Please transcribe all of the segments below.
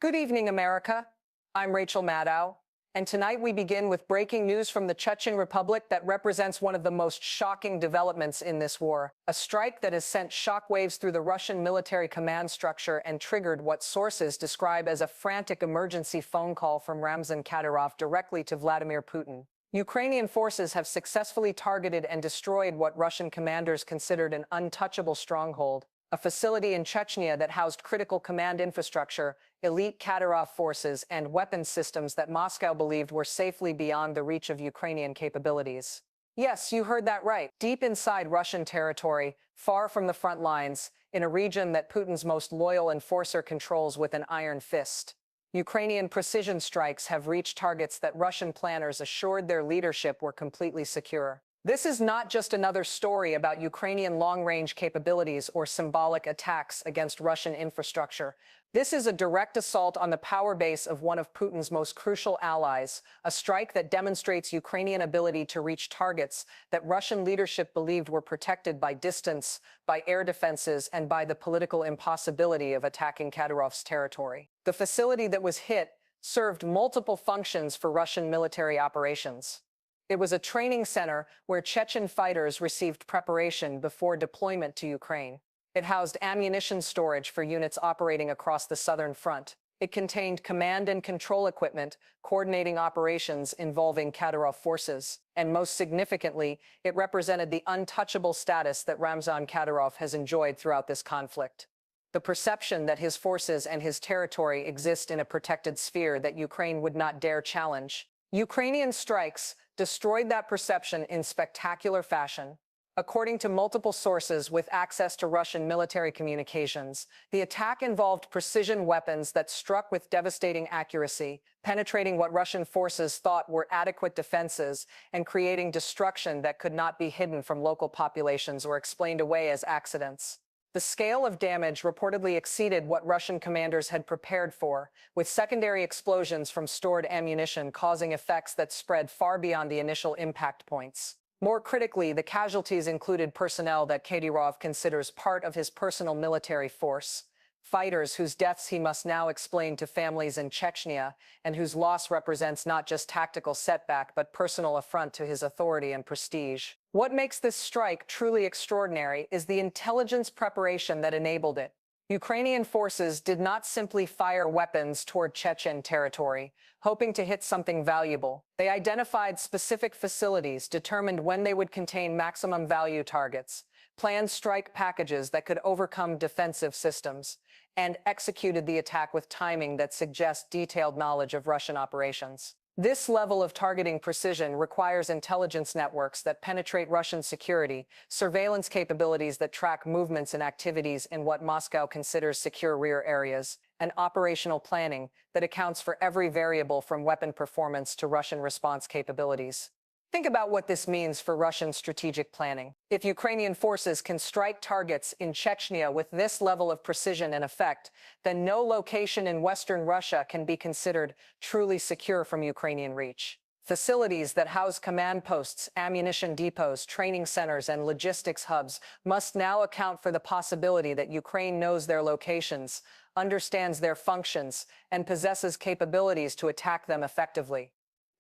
Good evening, America. I'm Rachel Maddow, and tonight we begin with breaking news from the Chechen Republic that represents one of the most shocking developments in this war, a strike that has sent shockwaves through the Russian military command structure and triggered what sources describe as a frantic emergency phone call from Ramzan Kadyrov directly to Vladimir Putin. Ukrainian forces have successfully targeted and destroyed what Russian commanders considered an untouchable stronghold, a facility in Chechnya that housed critical command infrastructure, elite Kadyrov forces, and weapons systems that Moscow believed were safely beyond the reach of Ukrainian capabilities. Yes, you heard that right. Deep inside Russian territory, far from the front lines, in a region that Putin's most loyal enforcer controls with an iron fist, Ukrainian precision strikes have reached targets that Russian planners assured their leadership were completely secure. This is not just another story about Ukrainian long-range capabilities or symbolic attacks against Russian infrastructure. This is a direct assault on the power base of one of Putin's most crucial allies, a strike that demonstrates Ukrainian ability to reach targets that Russian leadership believed were protected by distance, by air defenses, and by the political impossibility of attacking Kadyrov's territory. The facility that was hit served multiple functions for Russian military operations. It was a training center where Chechen fighters received preparation before deployment to Ukraine. It housed ammunition storage for units operating across the southern front. It contained command and control equipment, coordinating operations involving Kadyrov forces. And most significantly, it represented the untouchable status that Ramzan Kadyrov has enjoyed throughout this conflict. The perception that his forces and his territory exist in a protected sphere that Ukraine would not dare challenge. Ukrainian strikes destroyed that perception in spectacular fashion. According to multiple sources with access to Russian military communications, the attack involved precision weapons that struck with devastating accuracy, penetrating what Russian forces thought were adequate defenses and creating destruction that could not be hidden from local populations or explained away as accidents. The scale of damage reportedly exceeded what Russian commanders had prepared for, with secondary explosions from stored ammunition causing effects that spread far beyond the initial impact points. More critically, the casualties included personnel that Kadyrov considers part of his personal military force, fighters whose deaths he must now explain to families in Chechnya and whose loss represents not just tactical setback but personal affront to his authority and prestige. What makes this strike truly extraordinary is the intelligence preparation that enabled it. Ukrainian forces did not simply fire weapons toward Chechen territory, hoping to hit something valuable. They identified specific facilities, determined when they would contain maximum value targets, planned strike packages that could overcome defensive systems, and executed the attack with timing that suggests detailed knowledge of Russian operations. This level of targeting precision requires intelligence networks that penetrate Russian security, surveillance capabilities that track movements and activities in what Moscow considers secure rear areas, and operational planning that accounts for every variable from weapon performance to Russian response capabilities. Think about what this means for Russian strategic planning. If Ukrainian forces can strike targets in Chechnya with this level of precision and effect, then no location in Western Russia can be considered truly secure from Ukrainian reach. Facilities that house command posts, ammunition depots, training centers, and logistics hubs must now account for the possibility that Ukraine knows their locations, understands their functions, and possesses capabilities to attack them effectively.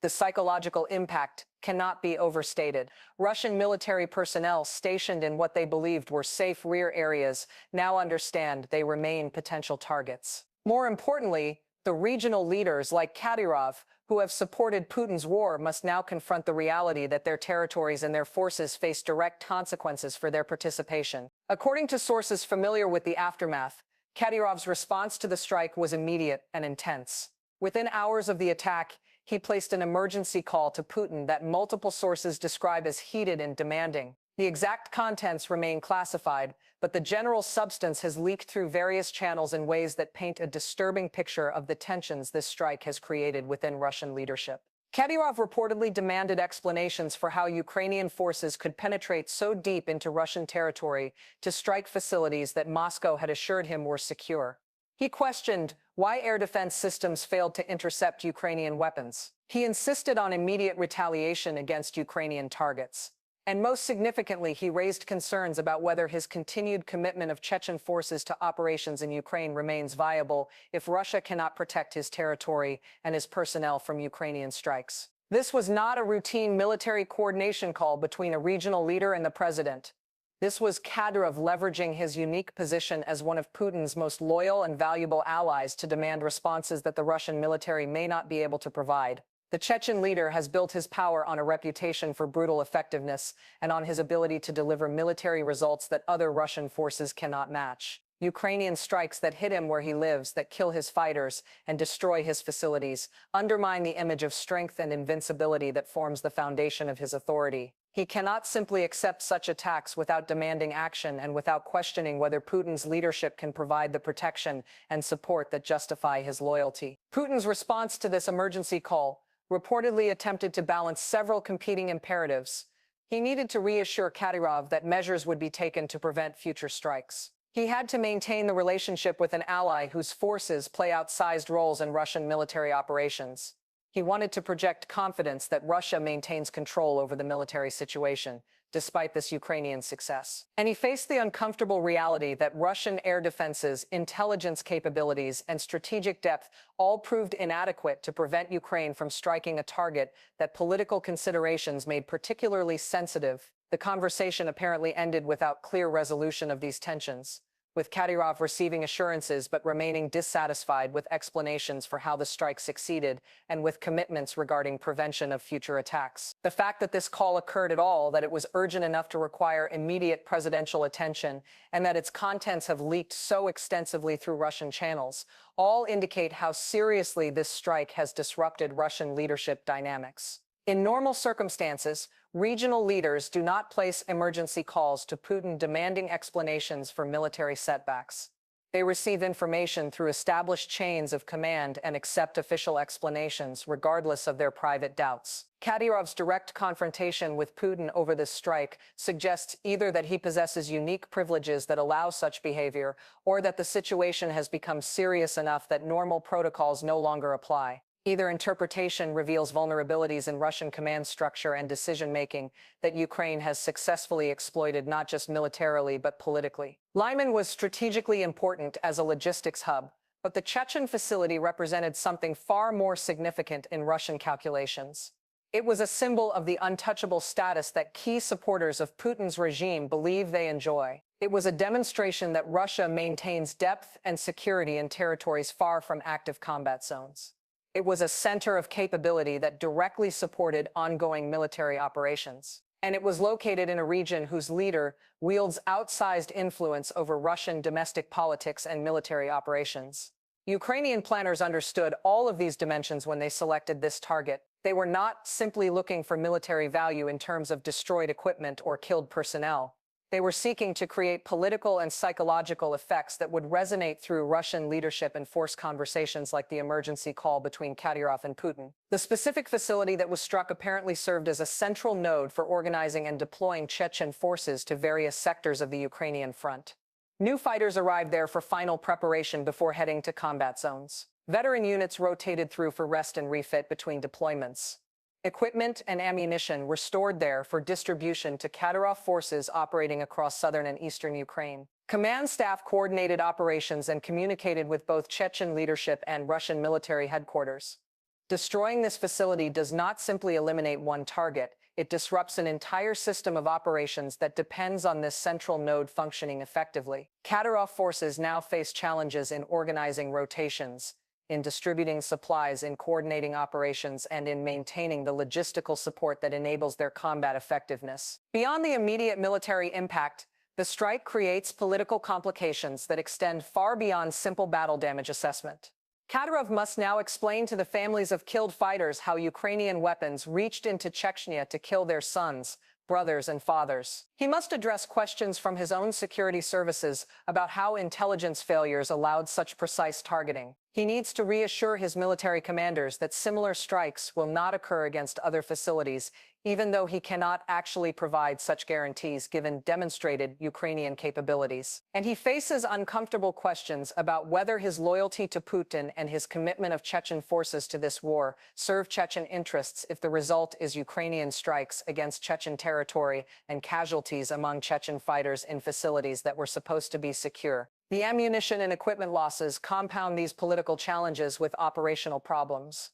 The psychological impact cannot be overstated. Russian military personnel stationed in what they believed were safe rear areas now understand they remain potential targets. More importantly, the regional leaders like Kadyrov, who have supported Putin's war, must now confront the reality that their territories and their forces face direct consequences for their participation. According to sources familiar with the aftermath, Kadyrov's response to the strike was immediate and intense. Within hours of the attack, he placed an emergency call to Putin that multiple sources describe as heated and demanding. The exact contents remain classified, but the general substance has leaked through various channels in ways that paint a disturbing picture of the tensions this strike has created within Russian leadership. Kadyrov reportedly demanded explanations for how Ukrainian forces could penetrate so deep into Russian territory to strike facilities that Moscow had assured him were secure. He questioned why air defense systems failed to intercept Ukrainian weapons. He insisted on immediate retaliation against Ukrainian targets. And most significantly, he raised concerns about whether his continued commitment of Chechen forces to operations in Ukraine remains viable if Russia cannot protect his territory and his personnel from Ukrainian strikes. This was not a routine military coordination call between a regional leader and the president. This was Kadyrov leveraging his unique position as one of Putin's most loyal and valuable allies to demand responses that the Russian military may not be able to provide. The Chechen leader has built his power on a reputation for brutal effectiveness and on his ability to deliver military results that other Russian forces cannot match. Ukrainian strikes that hit him where he lives, that kill his fighters and destroy his facilities, undermine the image of strength and invincibility that forms the foundation of his authority. He cannot simply accept such attacks without demanding action and without questioning whether Putin's leadership can provide the protection and support that justify his loyalty. Putin's response to this emergency call reportedly attempted to balance several competing imperatives. He needed to reassure Kadyrov that measures would be taken to prevent future strikes. He had to maintain the relationship with an ally whose forces play outsized roles in Russian military operations. He wanted to project confidence that Russia maintains control over the military situation, despite this Ukrainian success. And he faced the uncomfortable reality that Russian air defenses, intelligence capabilities, and strategic depth all proved inadequate to prevent Ukraine from striking a target that political considerations made particularly sensitive. The conversation apparently ended without clear resolution of these tensions, with Kadyrov receiving assurances but remaining dissatisfied with explanations for how the strike succeeded and with commitments regarding prevention of future attacks. The fact that this call occurred at all, that it was urgent enough to require immediate presidential attention, and that its contents have leaked so extensively through Russian channels, all indicate how seriously this strike has disrupted Russian leadership dynamics. In normal circumstances, regional leaders do not place emergency calls to Putin demanding explanations for military setbacks. They receive information through established chains of command and accept official explanations, regardless of their private doubts. Kadyrov's direct confrontation with Putin over this strike suggests either that he possesses unique privileges that allow such behavior, or that the situation has become serious enough that normal protocols no longer apply. Either interpretation reveals vulnerabilities in Russian command structure and decision-making that Ukraine has successfully exploited not just militarily but politically. Lyman was strategically important as a logistics hub, but the Chechen facility represented something far more significant in Russian calculations. It was a symbol of the untouchable status that key supporters of Putin's regime believe they enjoy. It was a demonstration that Russia maintains depth and security in territories far from active combat zones. It was a center of capability that directly supported ongoing military operations. And it was located in a region whose leader wields outsized influence over Russian domestic politics and military operations. Ukrainian planners understood all of these dimensions when they selected this target. They were not simply looking for military value in terms of destroyed equipment or killed personnel. They were seeking to create political and psychological effects that would resonate through Russian leadership and force conversations like the emergency call between Kadyrov and Putin. The specific facility that was struck apparently served as a central node for organizing and deploying Chechen forces to various sectors of the Ukrainian front. New fighters arrived there for final preparation before heading to combat zones. Veteran units rotated through for rest and refit between deployments. Equipment and ammunition were stored there for distribution to Kadyrov forces operating across southern and eastern Ukraine. Command staff coordinated operations and communicated with both Chechen leadership and Russian military headquarters. Destroying this facility does not simply eliminate one target. It disrupts an entire system of operations that depends on this central node functioning effectively. Kadyrov forces now face challenges in organizing rotations, in distributing supplies, in coordinating operations, and in maintaining the logistical support that enables their combat effectiveness. Beyond the immediate military impact, the strike creates political complications that extend far beyond simple battle damage assessment. Kadyrov must now explain to the families of killed fighters how Ukrainian weapons reached into Chechnya to kill their sons, brothers, and fathers. He must address questions from his own security services about how intelligence failures allowed such precise targeting. He needs to reassure his military commanders that similar strikes will not occur against other facilities, even though he cannot actually provide such guarantees given demonstrated Ukrainian capabilities. And he faces uncomfortable questions about whether his loyalty to Putin and his commitment of Chechen forces to this war serve Chechen interests if the result is Ukrainian strikes against Chechen territory and casualties among Chechen fighters in facilities that were supposed to be secure. The ammunition and equipment losses compound these political challenges with operational problems.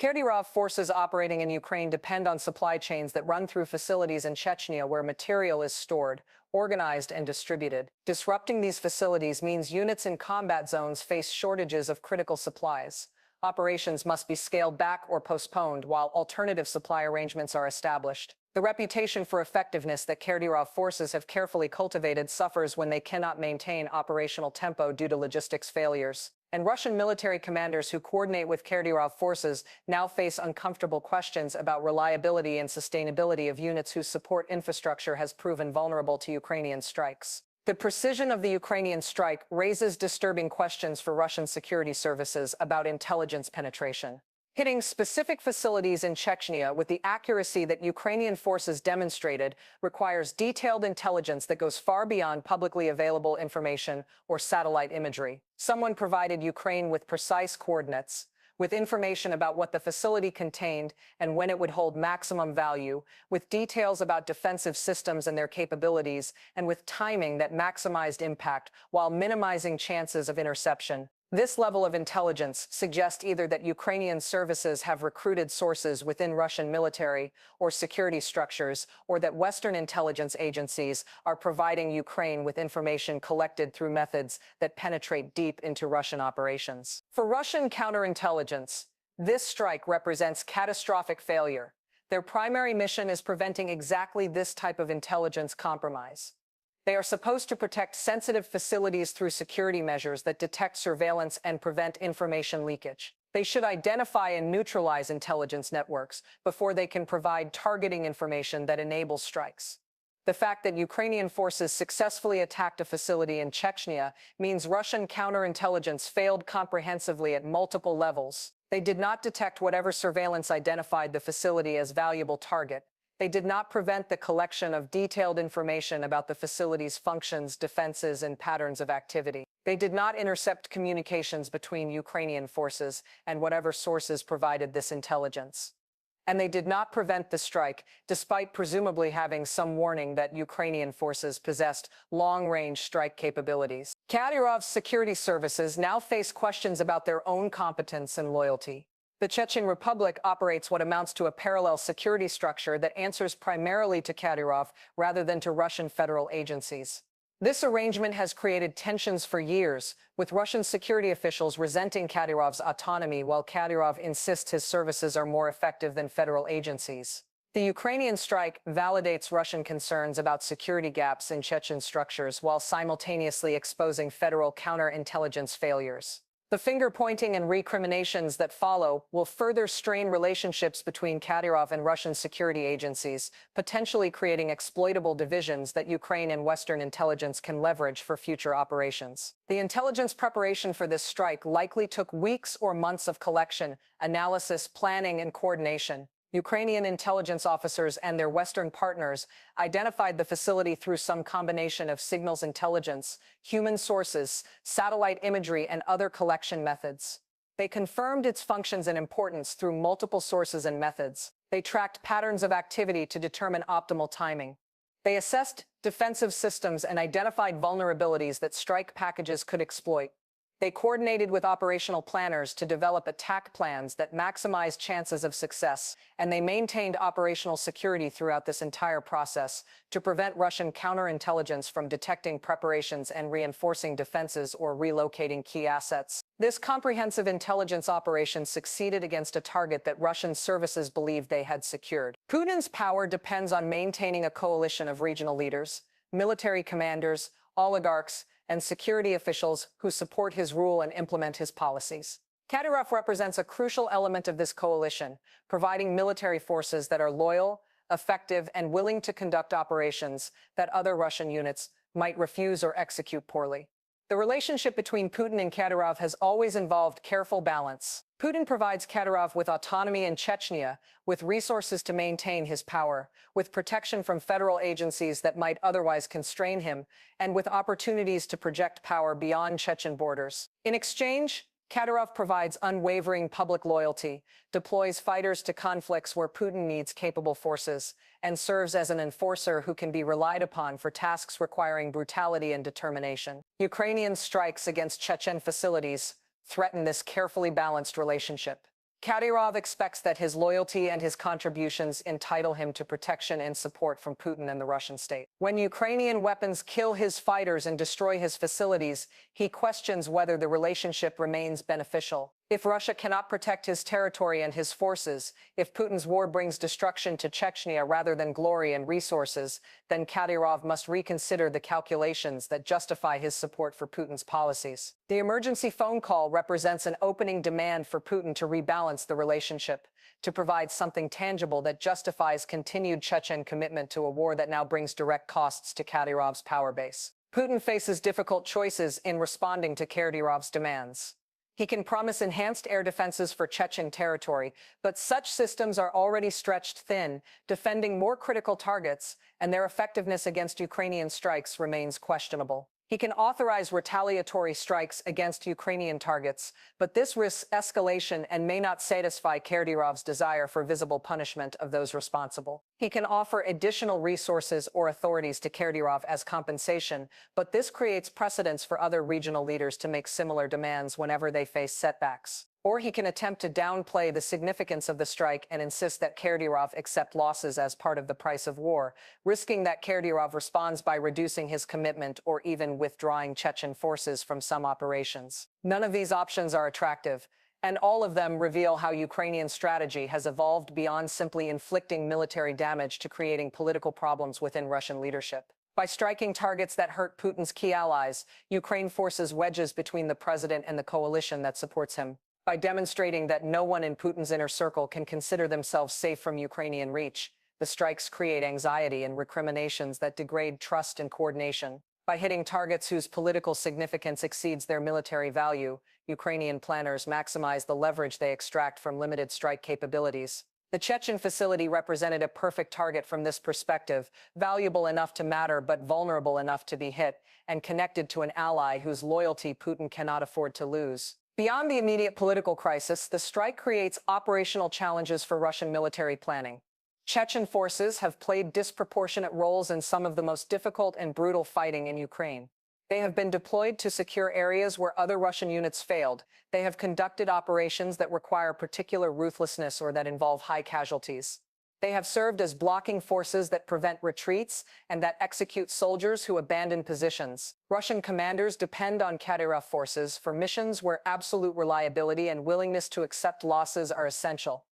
Kadyrov forces operating in Ukraine depend on supply chains that run through facilities in Chechnya where material is stored, organized, and distributed. Disrupting these facilities means units in combat zones face shortages of critical supplies. Operations must be scaled back or postponed while alternative supply arrangements are established. The reputation for effectiveness that Kadyrov forces have carefully cultivated suffers when they cannot maintain operational tempo due to logistics failures. And Russian military commanders who coordinate with Kadyrov forces now face uncomfortable questions about reliability and sustainability of units whose support infrastructure has proven vulnerable to Ukrainian strikes. The precision of the Ukrainian strike raises disturbing questions for Russian security services about intelligence penetration. Hitting specific facilities in Chechnya with the accuracy that Ukrainian forces demonstrated requires detailed intelligence that goes far beyond publicly available information or satellite imagery. Someone provided Ukraine with precise coordinates, with information about what the facility contained and when it would hold maximum value, with details about defensive systems and their capabilities, and with timing that maximized impact while minimizing chances of interception. This level of intelligence suggests either that Ukrainian services have recruited sources within Russian military or security structures, or that Western intelligence agencies are providing Ukraine with information collected through methods that penetrate deep into Russian operations. For Russian counterintelligence, this strike represents catastrophic failure. Their primary mission is preventing exactly this type of intelligence compromise. They are supposed to protect sensitive facilities through security measures that detect surveillance and prevent information leakage. They should identify and neutralize intelligence networks before they can provide targeting information that enables strikes. The fact that Ukrainian forces successfully attacked a facility in Chechnya means Russian counterintelligence failed comprehensively at multiple levels. They did not detect whatever surveillance identified the facility as valuable target. They did not prevent the collection of detailed information about the facility's functions, defenses, and patterns of activity. They did not intercept communications between Ukrainian forces and whatever sources provided this intelligence. And they did not prevent the strike, despite presumably having some warning that Ukrainian forces possessed long-range strike capabilities. Kadyrov's security services now face questions about their own competence and loyalty. The Chechen Republic operates what amounts to a parallel security structure that answers primarily to Kadyrov rather than to Russian federal agencies. This arrangement has created tensions for years, with Russian security officials resenting Kadyrov's autonomy while Kadyrov insists his services are more effective than federal agencies. The Ukrainian strike validates Russian concerns about security gaps in Chechen structures while simultaneously exposing federal counterintelligence failures. The finger-pointing and recriminations that follow will further strain relationships between Kadyrov and Russian security agencies, potentially creating exploitable divisions that Ukraine and Western intelligence can leverage for future operations. The intelligence preparation for this strike likely took weeks or months of collection, analysis, planning, and coordination. Ukrainian intelligence officers and their Western partners identified the facility through some combination of signals intelligence, human sources, satellite imagery, and other collection methods. They confirmed its functions and importance through multiple sources and methods. They tracked patterns of activity to determine optimal timing. They assessed defensive systems and identified vulnerabilities that strike packages could exploit. They coordinated with operational planners to develop attack plans that maximized chances of success, and they maintained operational security throughout this entire process to prevent Russian counterintelligence from detecting preparations and reinforcing defenses or relocating key assets. This comprehensive intelligence operation succeeded against a target that Russian services believed they had secured. Putin's power depends on maintaining a coalition of regional leaders, military commanders, oligarchs, and security officials who support his rule and implement his policies. Kadyrov represents a crucial element of this coalition, providing military forces that are loyal, effective, and willing to conduct operations that other Russian units might refuse or execute poorly. The relationship between Putin and Kadyrov has always involved careful balance. Putin provides Kadyrov with autonomy in Chechnya, with resources to maintain his power, with protection from federal agencies that might otherwise constrain him, and with opportunities to project power beyond Chechen borders. In exchange, Kadyrov provides unwavering public loyalty, deploys fighters to conflicts where Putin needs capable forces, and serves as an enforcer who can be relied upon for tasks requiring brutality and determination. Ukrainian strikes against Chechen facilities threaten this carefully balanced relationship. Kadyrov expects that his loyalty and his contributions entitle him to protection and support from Putin and the Russian state. When Ukrainian weapons kill his fighters and destroy his facilities, he questions whether the relationship remains beneficial. If Russia cannot protect his territory and his forces, if Putin's war brings destruction to Chechnya rather than glory and resources, then Kadyrov must reconsider the calculations that justify his support for Putin's policies. The emergency phone call represents an opening demand for Putin to rebalance the relationship, to provide something tangible that justifies continued Chechen commitment to a war that now brings direct costs to Kadyrov's power base. Putin faces difficult choices in responding to Kadyrov's demands. He can promise enhanced air defenses for Chechen territory, but such systems are already stretched thin, defending more critical targets, and their effectiveness against Ukrainian strikes remains questionable. He can authorize retaliatory strikes against Ukrainian targets, but this risks escalation and may not satisfy Kadyrov's desire for visible punishment of those responsible. He can offer additional resources or authorities to Kadyrov as compensation, but this creates precedents for other regional leaders to make similar demands whenever they face setbacks. Or he can attempt to downplay the significance of the strike and insist that Kadyrov accept losses as part of the price of war, risking that Kadyrov responds by reducing his commitment or even withdrawing Chechen forces from some operations. None of these options are attractive, and all of them reveal how Ukrainian strategy has evolved beyond simply inflicting military damage to creating political problems within Russian leadership. By striking targets that hurt Putin's key allies, Ukraine forces wedges between the president and the coalition that supports him. By demonstrating that no one in Putin's inner circle can consider themselves safe from Ukrainian reach, the strikes create anxiety and recriminations that degrade trust and coordination. By hitting targets whose political significance exceeds their military value, Ukrainian planners maximize the leverage they extract from limited strike capabilities. The Chechen facility represented a perfect target from this perspective, valuable enough to matter but vulnerable enough to be hit, and connected to an ally whose loyalty Putin cannot afford to lose. Beyond the immediate political crisis, the strike creates operational challenges for Russian military planning. Chechen forces have played disproportionate roles in some of the most difficult and brutal fighting in Ukraine. They have been deployed to secure areas where other Russian units failed. They have conducted operations that require particular ruthlessness or that involve high casualties. They have served as blocking forces that prevent retreats and that execute soldiers who abandon positions. Russian commanders depend on Kadyrov forces for missions where absolute reliability and willingness to accept losses are essential.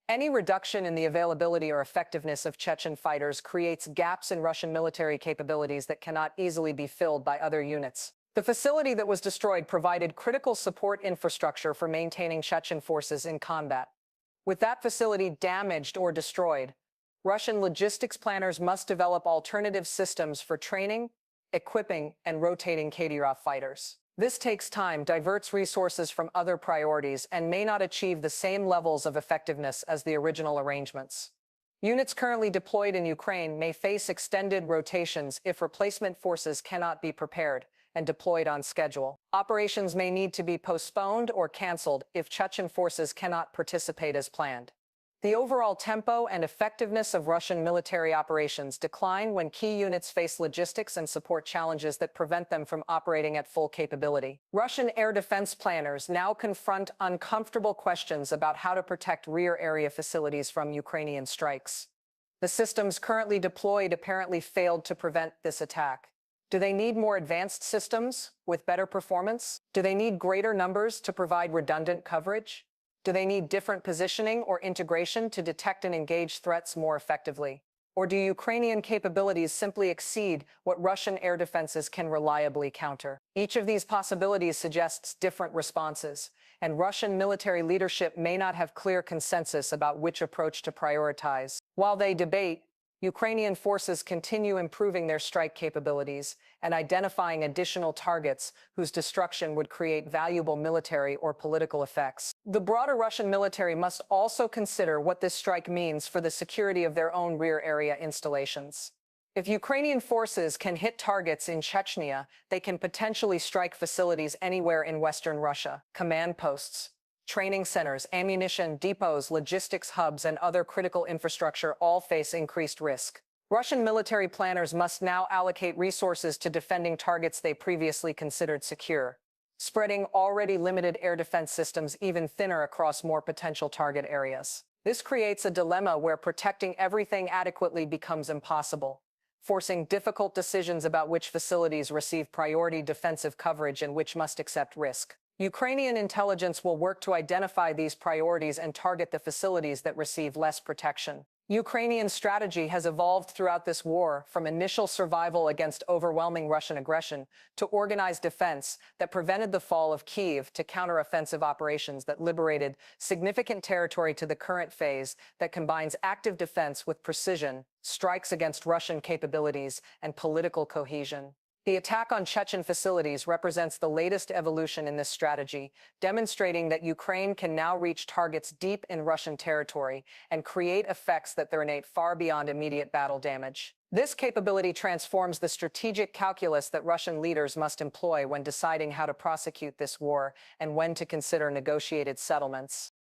Any reduction in the availability or effectiveness of Chechen fighters creates gaps in Russian military capabilities that cannot easily be filled by other units. The facility that was destroyed provided critical support infrastructure for maintaining Chechen forces in combat. With that facility damaged or destroyed, Russian logistics planners must develop alternative systems for training, equipping, and rotating Kadyrov fighters. This takes time, diverts resources from other priorities, and may not achieve the same levels of effectiveness as the original arrangements. Units currently deployed in Ukraine may face extended rotations if replacement forces cannot be prepared and deployed on schedule. Operations may need to be postponed or canceled if Chechen forces cannot participate as planned. The overall tempo and effectiveness of Russian military operations decline when key units face logistics and support challenges that prevent them from operating at full capability. Russian air defense planners now confront uncomfortable questions about how to protect rear area facilities from Ukrainian strikes. The systems currently deployed apparently failed to prevent this attack. Do they need more advanced systems with better performance? Do they need greater numbers to provide redundant coverage? Do they need different positioning or integration to detect and engage threats more effectively? Or do Ukrainian capabilities simply exceed what Russian air defenses can reliably counter? Each of these possibilities suggests different responses, and Russian military leadership may not have clear consensus about which approach to prioritize. While they debate, Ukrainian forces continue improving their strike capabilities and identifying additional targets whose destruction would create valuable military or political effects. The broader Russian military must also consider what this strike means for the security of their own rear area installations. If Ukrainian forces can hit targets in Chechnya, they can potentially strike facilities anywhere in Western Russia. Command posts, training centers, ammunition depots, logistics hubs, and other critical infrastructure all face increased risk. Russian military planners must now allocate resources to defending targets they previously considered secure, spreading already limited air defense systems even thinner across more potential target areas. This creates a dilemma where protecting everything adequately becomes impossible, forcing difficult decisions about which facilities receive priority defensive coverage and which must accept risk. Ukrainian intelligence will work to identify these priorities and target the facilities that receive less protection. Ukrainian strategy has evolved throughout this war, from initial survival against overwhelming Russian aggression to organized defense that prevented the fall of Kyiv to counter-offensive operations that liberated significant territory to the current phase that combines active defense with precision, strikes against Russian capabilities, and political cohesion. The attack on Chechen facilities represents the latest evolution in this strategy, demonstrating that Ukraine can now reach targets deep in Russian territory and create effects that threaten far beyond immediate battle damage. This capability transforms the strategic calculus that Russian leaders must employ when deciding how to prosecute this war and when to consider negotiated settlements.